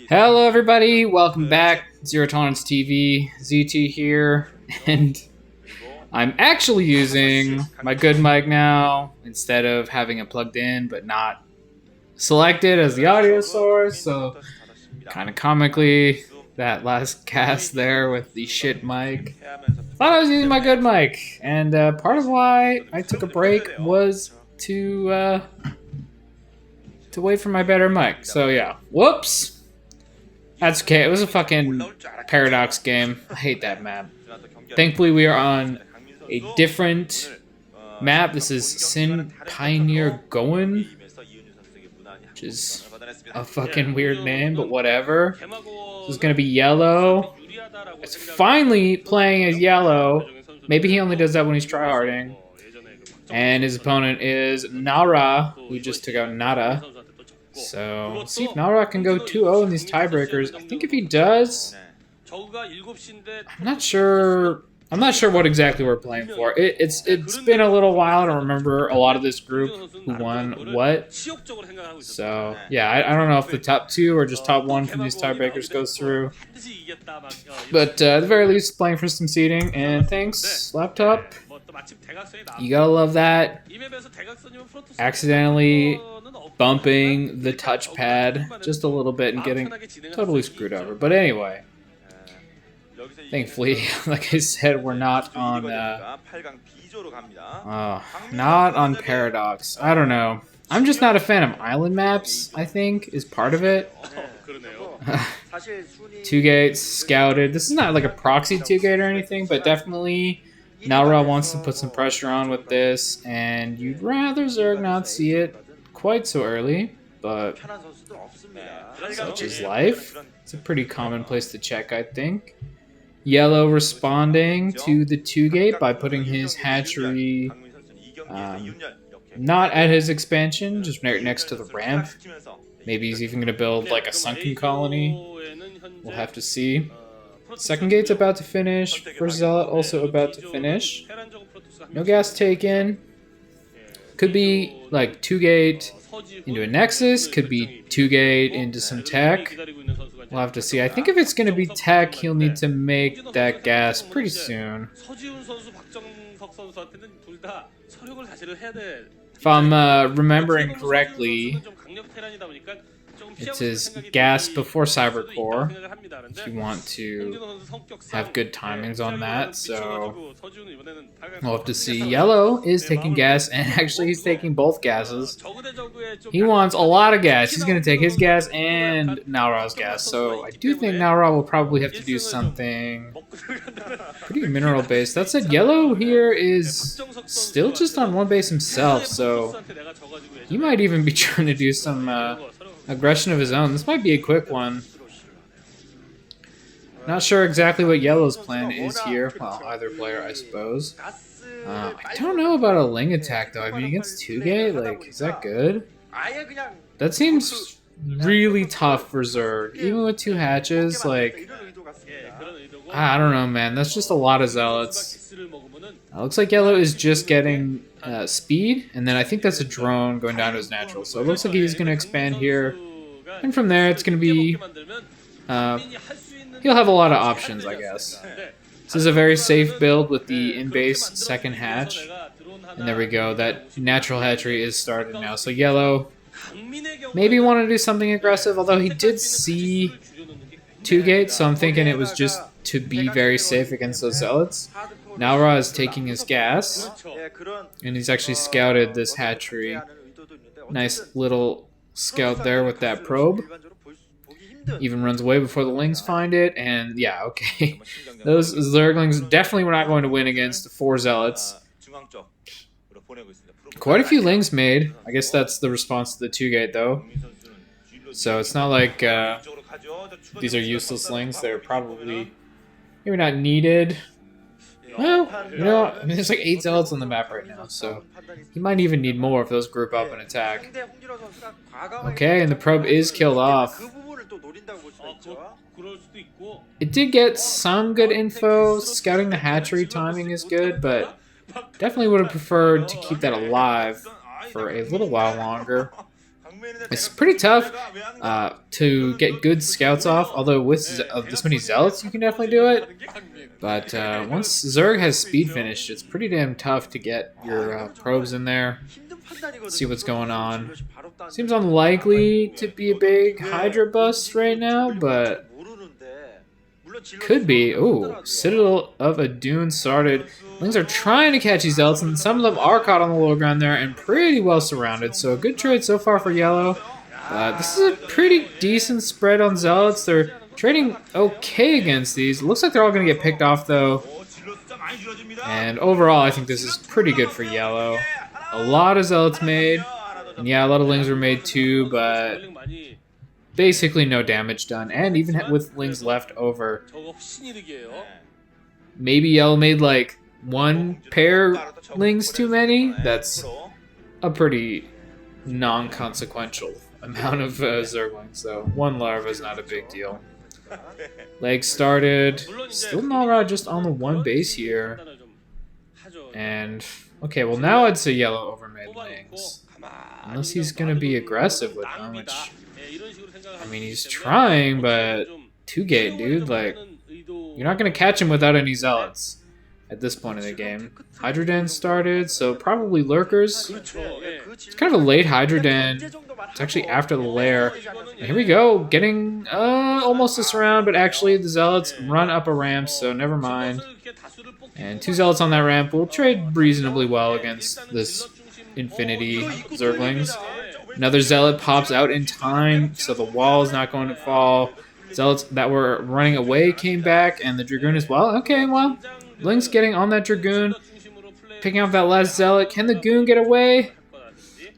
Hello everybody, welcome back. Zero Tolerance TV, ZT here, and I'm actually using my good mic now instead of having it plugged in but not selected as the audio source, so kind of comically that last cast there with the shit mic. Thought I was using my good mic, and part of why I took a break was to wait for my better mic. So yeah, whoops. That's okay. It was a fucking Paradox game. I hate that map. Thankfully, we are on a different map. This is Sin Pioneer Goen, which is a fucking weird name, but whatever. This is gonna be YellOw. It's finally playing as YellOw. Maybe he only does that when he's tryharding. And his opponent is Nara, who just took out Nara. So, let's see if Nara can go 2-0 in these tiebreakers. I think if he does, I'm not sure what exactly we're playing for. It's been a little while to remember a lot of this group who won what. So, yeah, I don't know if the top two or just top one from these tiebreakers goes through. But at the very least, playing for some seeding. And thanks, laptop. You gotta love that. Accidentally bumping the touchpad just a little bit and getting totally screwed over. But anyway, thankfully, like I said, we're not on Paradox. I don't know. I'm just not a fan of island maps, I think, is part of it. 2 gates, scouted. This is not like a proxy 2 gate or anything, but definitely Nara wants to put some pressure on with this, and you'd rather Zerg not see it quite so early, but such is life. It's a pretty common place to check, I think. YellOw responding to the 2 gate by putting his hatchery not at his expansion, just right next to the ramp. Maybe he's even going to build like a sunken colony. We'll have to see. Second gate's about to finish. First Zealot also about to finish. No gas taken. Could be like 2 gate into a Nexus. Could be 2 gate into some tech. We'll have to see. I think if it's going to be tech, he'll need to make that gas pretty soon. If I'm remembering correctly, it says gas before Cybercore, if you want to have good timings on that, so we'll have to see. YellOw is taking gas, and actually he's taking both gases. He wants a lot of gas. He's going to take his gas and Nara's gas, so I do think Nara will probably have to do something pretty mineral-based. That said, YellOw here is still just on 1 base himself, so he might even be trying to do some aggression of his own. This might be a quick one. Not sure exactly what YellOw's plan is here. Well, either player, I suppose. I don't know about a Ling attack, though. I mean, against 2 gate, like, is that good? That seems really tough for Zerg. Even with 2 hatches, like, I don't know, man. That's just a lot of Zealots. Looks like YellOw is just getting speed, and then I think that's a drone going down to his natural. So it looks like he's going to expand here, and from there it's going to be he'll have a lot of options, I guess. This is a very safe build with the in-base second hatch, and there we go. That natural hatchery is started now. So YellOw maybe want to do something aggressive, although he did see 2 gates, so I'm thinking it was just to be very safe against those Zealots. Nara is taking his gas, and he's actually scouted this hatchery. Nice little scout there with that probe. Even runs away before the Lings find it, and yeah, okay. Those Zerglings definitely were not going to win against 4 Zealots. Quite a few Lings made. I guess that's the response to the 2 gate, though. So it's not like these are useless Lings. They're probably maybe not needed. Well, you know, I mean, there's like 8 Zealots on the map right now, so he might even need more if those group up and attack. Okay, and the probe is killed off. It did get some good info. Scouting the hatchery timing is good, but definitely would have preferred to keep that alive for a little while longer. It's pretty tough to get good scouts off, although with this many zealots you can definitely do it. But once Zerg has speed finished, it's pretty damn tough to get your probes in there. Let's see what's going on. Seems unlikely to be a big Hydra bust right now, but could be. Ooh, Citadel of Adun started. Lings are trying to catch these zealots, and some of them are caught on the low ground there and pretty well surrounded. So a good trade so far for YellOw. This is a pretty decent spread on zealots. They're trading okay against these. It looks like they're all going to get picked off though. And overall, I think this is pretty good for YellOw. A lot of zealots made. And yeah, a lot of lings were made too, but basically no damage done. And even with lings left over, maybe YellOw made like one pair lings too many. That's a pretty non-consequential amount of Zerglings, so one larva is not a big deal. Leg started. Still Nalra just on the one base here. And, okay, well now I'd say YellOw overmade lings. Unless he's going to be aggressive with them, which, I mean, he's trying, but 2-gate, dude, like, you're not going to catch him without any zealots at this point in the game. Hydra Den started, so probably lurkers. It's kind of a late Hydra Den. It's actually after the lair. And here we go, getting almost a surround, but actually the zealots run up a ramp, so never mind. And 2 zealots on that ramp will trade reasonably well against this Infinity Zerglings. Another zealot pops out in time, so the wall is not going to fall. Zealots that were running away came back, and the Dragoon as well. Okay, well, Link's getting on that Dragoon, picking up that last zealot. Can the Goon get away?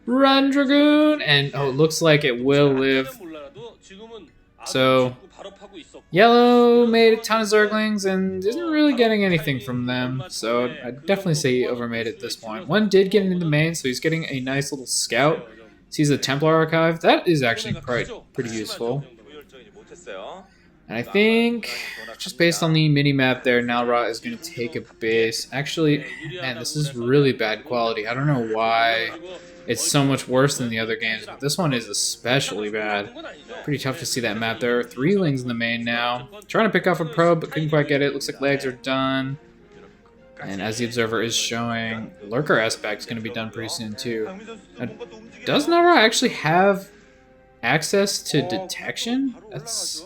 Run, Dragoon! And, oh, it looks like it will live. So, YellOw made a ton of Zerglings and isn't really getting anything from them. So, I'd definitely say he overmade it at this point. One did get into main, so he's getting a nice little scout. Sees the Templar Archive. That is actually pretty useful. And I think, just based on the mini-map there, Nalra is going to take a base. Actually, man, this is really bad quality. I don't know why it's so much worse than the other games, but this one is especially bad. Pretty tough to see that map. There are 3 lings in the main now. Trying to pick off a probe, but couldn't quite get it. Looks like legs are done. And as the observer is showing, lurker aspect is going to be done pretty soon too. Now, does Nalra actually have access to detection? That's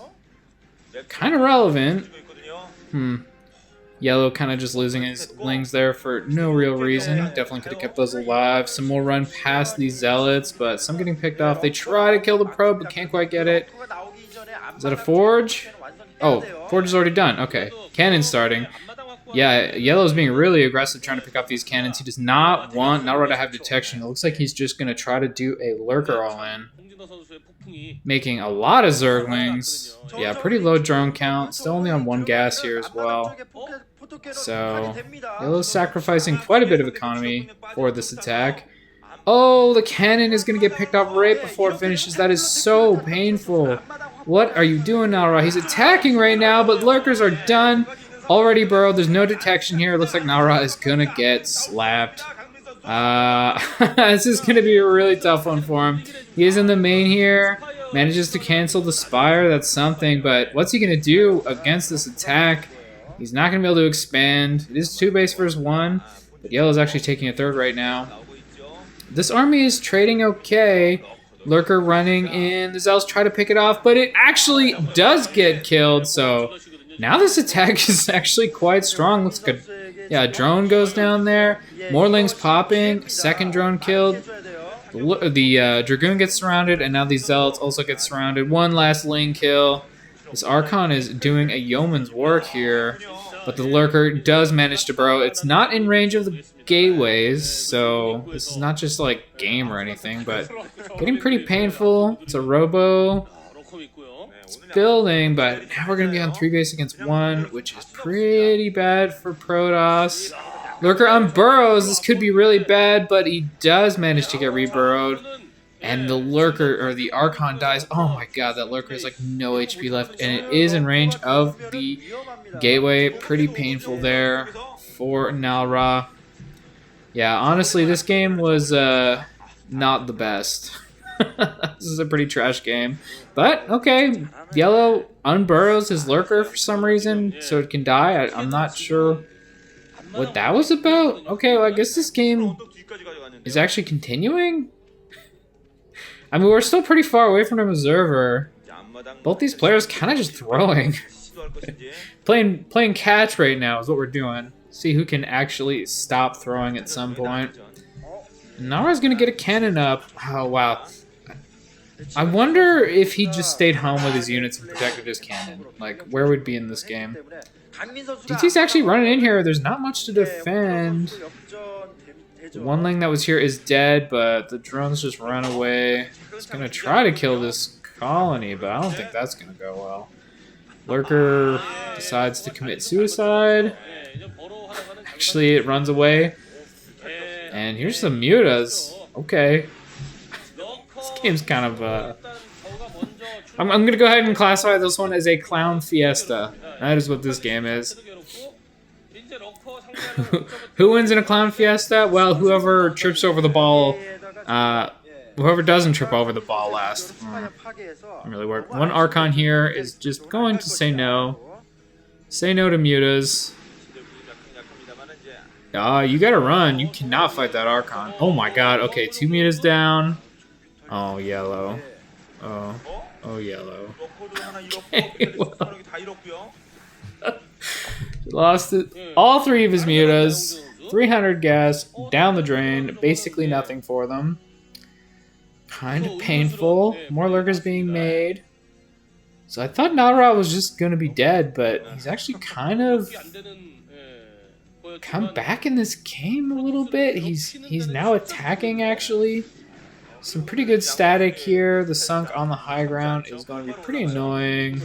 kind of relevant. YellOw kind of just losing his lings there for no real reason. Definitely could have kept those alive. Some more run past these zealots, but some getting picked off. They try to kill the probe, but can't quite get it. Is that a forge? Oh, forge is already done. Okay, cannon starting. Yeah, YellOw's being really aggressive trying to pick off these cannons. He does not want Nalra to have detection. It looks like he's just going to try to do a lurker all-in. Making a lot of Zerglings. Yeah, pretty low drone count. Still only on 1 gas here as well. So, YellOw's sacrificing quite a bit of economy for this attack. Oh, the cannon is going to get picked off right before it finishes. That is so painful. What are you doing, Nalra? He's attacking right now, but lurkers are done. Already burrowed. There's no detection here. It looks like Nalra is going to get slapped. This is going to be a really tough one for him. He is in the main here. Manages to cancel the Spire. That's something. But what's he going to do against this attack? He's not going to be able to expand. It is 2 base versus 1. But YellOw's actually taking a 3rd right now. This army is trading okay. Lurker running in. The Zealots try to pick it off. But it actually does get killed. So now this attack is actually quite strong. Looks like a drone goes down there. More lings popping. 2nd drone killed. The Dragoon gets surrounded, and now these Zealots also get surrounded. 1 last ling kill. This Archon is doing a yeoman's work here, but the Lurker does manage to burrow. It's not in range of the gateways, so this is not just like game or anything, but getting pretty painful. It's a robo. It's building, but now we're going to be on 3 base against 1, which is pretty bad for Protoss. Lurker unburrows. This could be really bad, but he does manage to get reburrowed. And the Lurker, or the Archon dies. Oh my god, that Lurker has like no HP left, and it is in range of the gateway. Pretty painful there for Nalra. Yeah, honestly, this game was not the best. This is a pretty trash game. But, okay, YellOw unburrows his lurker for some reason, so it can die. I'm not sure what that was about. Okay, well, I guess this game is actually continuing? I mean, we're still pretty far away from an observer. Both these players kind of just throwing. playing catch right now is what we're doing. See who can actually stop throwing at some point. Nara's gonna get a cannon up. Oh, wow. I wonder if he just stayed home with his units and protected his cannon. Like, where would be in this game? DT's actually running in here. There's not much to defend. The one lane that was here is dead, but the drones just ran away. It's gonna try to kill this colony, but I don't think that's gonna go well. Lurker decides to commit suicide. Actually, it runs away. And here's some mutas. Okay. This game's kind of, I'm gonna go ahead and classify this one as a clown fiesta. That is what this game is. Who wins in a clown fiesta? Well, whoever trips over the ball, whoever doesn't trip over the ball last. Doesn't really work. One Archon here is just going to say no. Say no to mutas. You gotta run. You cannot fight that Archon. Oh my god. Okay, 2 mutas down. Oh, YellOw. Oh, YellOw. Okay, well. Lost it. All 3 of his mutas. 300 gas down the drain. Basically nothing for them. Kind of painful. More lurkers being made. So I thought Nara was just going to be dead, but he's actually kind of come back in this game a little bit. He's now attacking, actually. Some pretty good static here. The sunk on the high ground is going to be pretty annoying.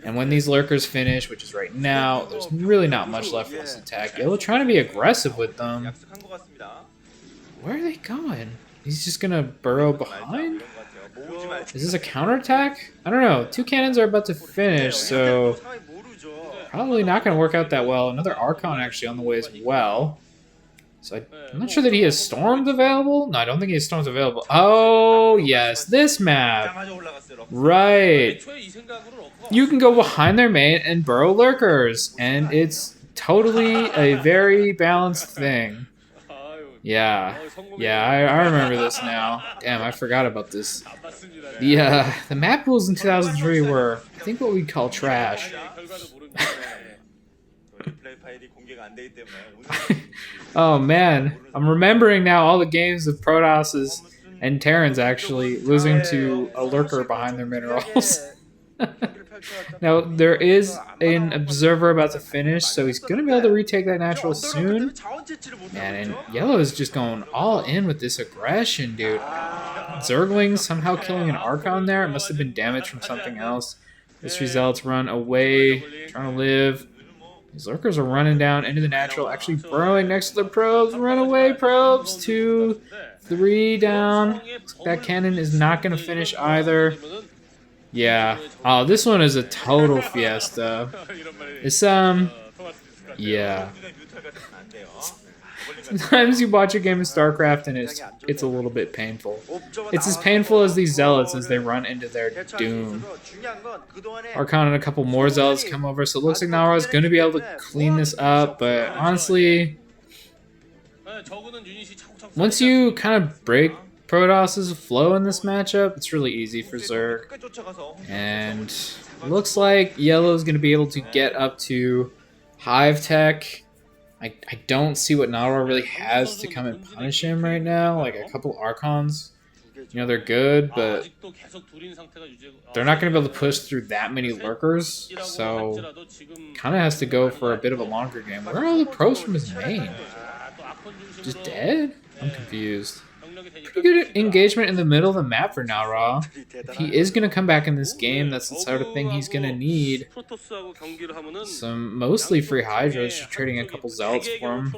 And when these lurkers finish, which is right now, there's really not much left for this attack. YellOw trying to be aggressive with them. Where are they going? He's just going to burrow behind? Is this a counterattack? I don't know. 2 cannons are about to finish, so probably not going to work out that well. Another Archon actually on the way as well. So I'm not sure that he has storms available. No, I don't think he has storms available. Oh, yes, this map. Right. You can go behind their main and burrow lurkers, and it's totally a very balanced thing. Yeah, I remember this now. Damn, I forgot about this. The map rules in 2003 were, I think, what we'd call trash. Oh man, I'm remembering now all the games of Protosses and Terrans actually losing to a lurker behind their minerals. Now, there is an observer about to finish, so he's going to be able to retake that natural soon. Man, and YellOw is just going all in with this aggression, dude. Zergling somehow killing an Archon there. It must have been damage from something else. Mystery Zealots run away, trying to live. These lurkers are running down into the natural, actually burrowing next to the probes. Run away, probes. 2, 3 down. That cannon is not going to finish either. Yeah. Oh, this one is a total fiesta. It's, yeah. Sometimes you watch a game of StarCraft and it's a little bit painful. It's as painful as these Zealots as they run into their doom. Archon and a couple more Zealots come over, so it looks like Nara's going to be able to clean this up, but honestly, once you kind of break Protoss' flow in this matchup, it's really easy for Zerg. And it looks like YellOw's going to be able to get up to Hive Tech. I don't see what Nara really has to come and punish him right now. Like a couple Archons, you know, they're good, but they're not going to be able to push through that many lurkers. So kind of has to go for a bit of a longer game. Where are all the pros from his main? Just dead? I'm confused. Pretty good engagement in the middle of the map for Nara. If he is going to come back in this game, that's the sort of thing he's going to need. Some mostly free Hydras, just trading a couple Zealots for him.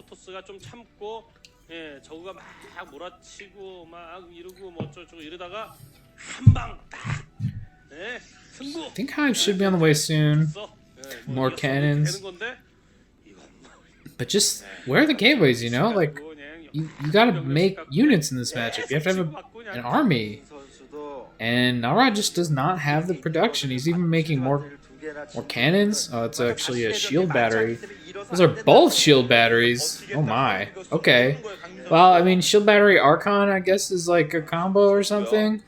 I think Hive should be on the way soon. More cannons. But just, where are the gateways, you know? Like, you gotta make units in this matchup. You have to have an army. And Nara just does not have the production. He's even making more cannons. Oh, it's actually a shield battery. Those are both shield batteries. Oh my. Okay. Well, I mean, shield battery Archon, I guess, is like a combo or something.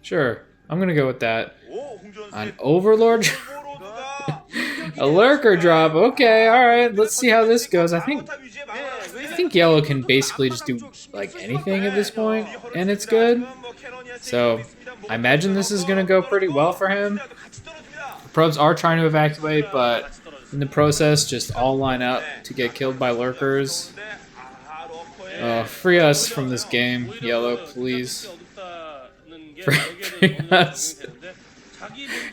Sure. I'm going to go with that. An Overlord? A Lurker drop. Okay, alright. Let's see how this goes. I think YellOw can basically just do like anything at this point, and it's good. So I imagine this is going to go pretty well for him. The probes are trying to evacuate, but in the process, just all line up to get killed by lurkers. Free us from this game, YellOw, please. Free us.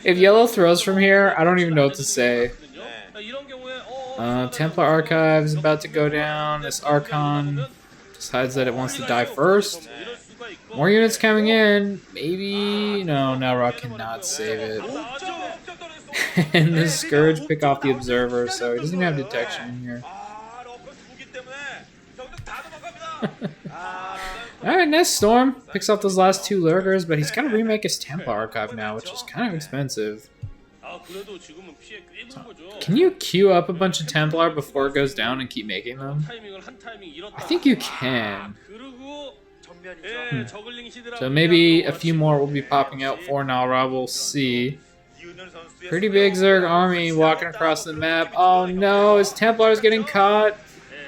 If YellOw throws from here, I don't even know what to say. Templar Archive is about to go down. This Archon decides that it wants to die first. More units coming in. Maybe... No, Nara cannot save it. And the Scourge pick off the Observer, so he doesn't even have detection in here. Alright, nice Storm. Picks off those last two Lurkers, but he's got to remake his Templar Archive now, which is kind of expensive. Can you queue up a bunch of Templar before it goes down and keep making them? I think you can. So maybe a few more will be popping out for Nara, we'll see. Pretty big Zerg army walking across the map. Oh no, his Templar is getting caught.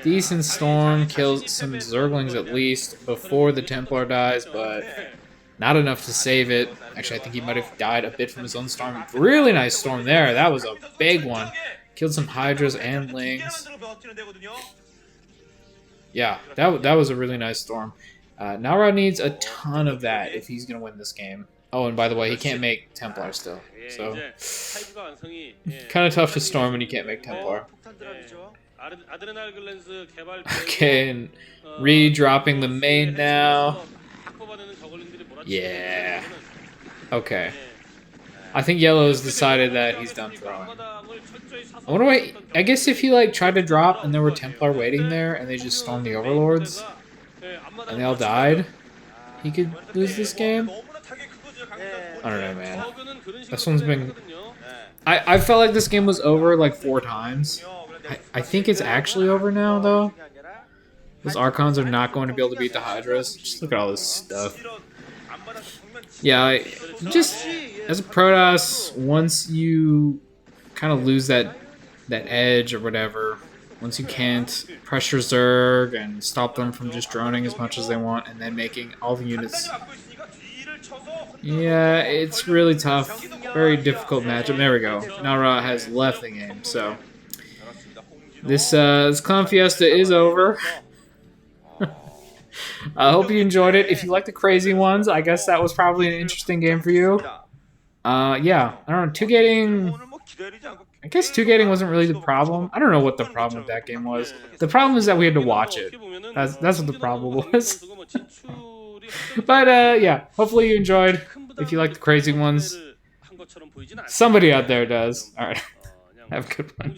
Decent Storm kills some Zerglings at least before the Templar dies, but not enough to save it. Actually, I think he might have died a bit from his own Storm. Really nice Storm there. That was a big one. Killed some Hydras and Lings. Yeah, that was a really nice Storm. Nara needs a ton of that if he's going to win this game. Oh, and by the way, he can't make Templar still. So, kind of tough to Storm when you can't make Templar. Okay, and re-dropping the main now. Yeah. Okay. I think YellOw's decided that he's done throwing. I wonder why... I guess if he, like, tried to drop and there were Templar waiting there and they just stormed the Overlords and they all died, he could lose this game? I don't know, man. This one's been... I felt like this game was over, like, 4 times. I think it's actually over now, though. Those Archons are not going to be able to beat the Hydras. Just look at all this stuff. Yeah, just as a Protoss, once you kind of lose that edge or whatever, once you can't pressure Zerg and stop them from just droning as much as they want and then making all the units... Yeah, it's really tough. Very difficult matchup. There we go. Nara has left the game, so... This Clown Fiesta is over. I hope you enjoyed it. If you like the crazy ones, I guess that was probably an interesting game for you. Yeah, I don't know. Two-gating... I guess two-gating wasn't really the problem. I don't know what the problem with that game was. The problem is that we had to watch it. That's what the problem was. But, yeah. Hopefully you enjoyed. If you like the crazy ones. Somebody out there does. Alright. Have a good one.